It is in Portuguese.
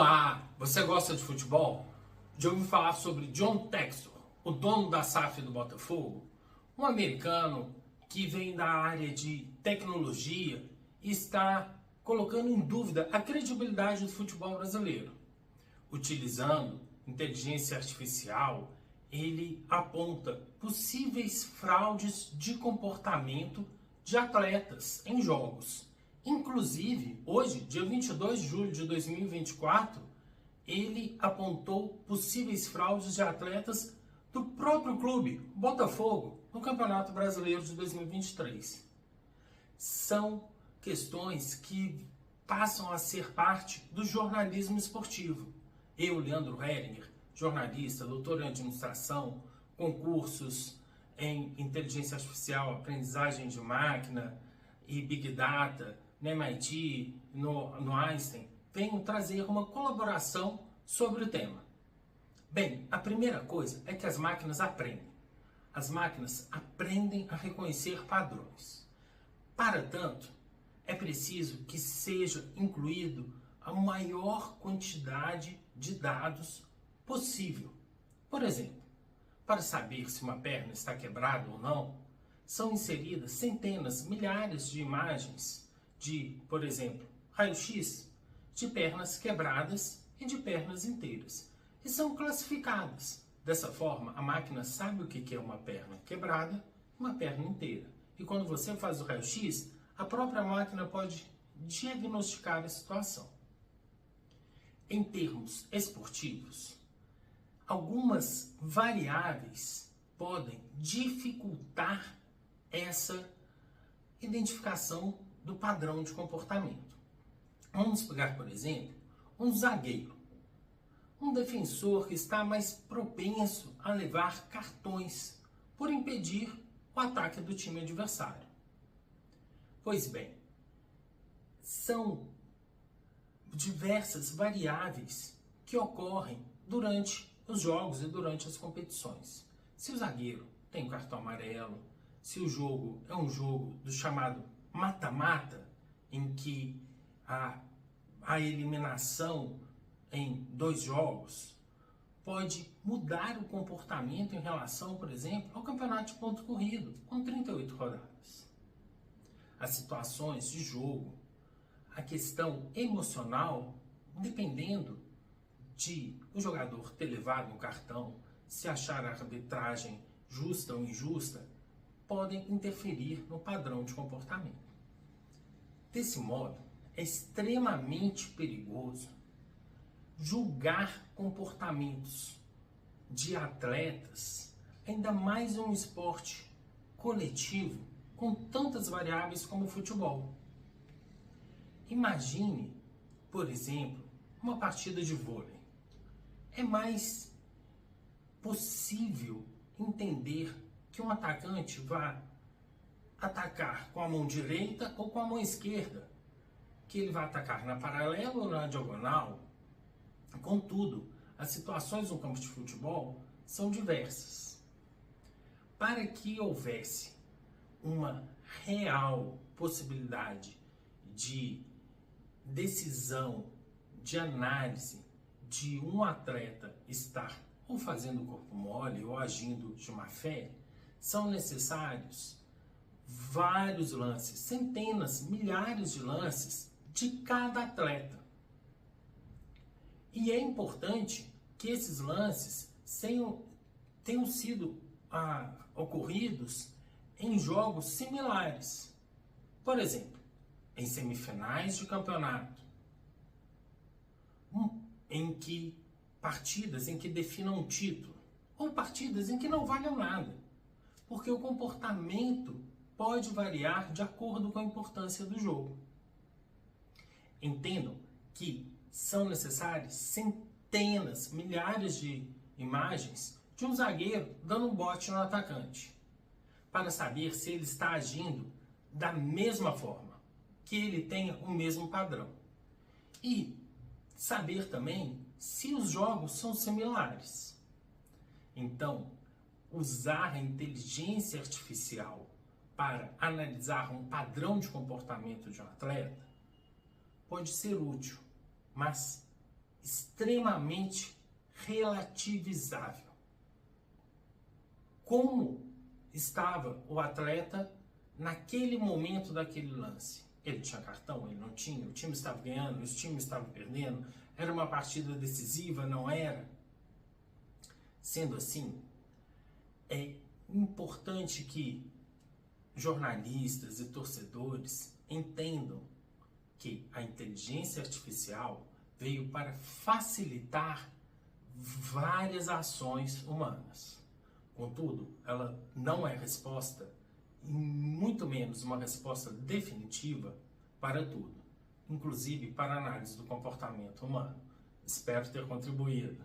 Olá, você gosta de futebol? Já ouviu falar sobre John Textor, o dono da SAF do Botafogo? Um americano que vem da área de tecnologia e está colocando em dúvida a credibilidade do futebol brasileiro. Utilizando inteligência artificial, ele aponta possíveis fraudes de comportamento de atletas em jogos. Inclusive, hoje, dia 22 de julho de 2024, ele apontou possíveis fraudes de atletas do próprio clube, Botafogo, no Campeonato Brasileiro de 2023. São questões que passam a ser parte do jornalismo esportivo. Eu, Leandro Heringer, jornalista, doutor em administração, concursos em inteligência artificial, aprendizagem de máquina e Big Data, no MIT, no Einstein, venho trazer uma colaboração sobre o tema. Bem, a primeira coisa é que as máquinas aprendem. As máquinas aprendem a reconhecer padrões. Para tanto, é preciso que seja incluído a maior quantidade de dados possível. Por exemplo, para saber se uma perna está quebrada ou não, são inseridas centenas, milhares de imagens de, por exemplo, raio-x de pernas quebradas e de pernas inteiras. E são classificadas. Dessa forma, a máquina sabe o que é uma perna quebrada e uma perna inteira. E quando você faz o raio-x, a própria máquina pode diagnosticar a situação. Em termos esportivos, algumas variáveis podem dificultar essa identificação do padrão de comportamento. Vamos pegar, por exemplo, um zagueiro, um defensor que está mais propenso a levar cartões por impedir o ataque do time adversário. Pois bem, são diversas variáveis que ocorrem durante os jogos e durante as competições. Se o zagueiro tem um cartão amarelo, se o jogo é um jogo do chamado mata-mata, em que a eliminação em 2 jogos pode mudar o comportamento em relação, por exemplo, ao campeonato de ponto corrido, com 38 rodadas. As situações de jogo, a questão emocional, dependendo de o jogador ter levado um cartão, se achar a arbitragem justa ou injusta, podem interferir no padrão de comportamento. Desse modo, é extremamente perigoso julgar comportamentos de atletas, ainda mais em um esporte coletivo com tantas variáveis como o futebol. Imagine, por exemplo, uma partida de vôlei. É mais possível entender que um atacante vai atacar com a mão direita ou com a mão esquerda, que ele vai atacar na paralela ou na diagonal. Contudo, as situações no campo de futebol são diversas. Para que houvesse uma real possibilidade de decisão, de análise de um atleta estar ou fazendo o corpo mole ou agindo de má fé, são necessários vários lances, centenas, milhares de lances de cada atleta. E é importante que esses lances tenham sido ocorridos em jogos similares. Por exemplo, em semifinais de campeonato, partidas em que definam um título, ou partidas em que não valham nada, porque o comportamento pode variar de acordo com a importância do jogo. Entendam que são necessárias centenas, milhares de imagens de um zagueiro dando um bote no atacante, para saber se ele está agindo da mesma forma, que ele tenha o mesmo padrão. E saber também se os jogos são similares. Então, usar a inteligência artificial para analisar um padrão de comportamento de um atleta pode ser útil, mas extremamente relativizável. Como estava o atleta naquele momento daquele lance? Ele tinha cartão? Ele não tinha? O time estava ganhando? O time estava perdendo? Era uma partida decisiva? Não era? Sendo assim, é importante que jornalistas e torcedores entendam que a inteligência artificial veio para facilitar várias ações humanas. Contudo, ela não é resposta, e muito menos uma resposta definitiva para tudo, inclusive para a análise do comportamento humano. Espero ter contribuído.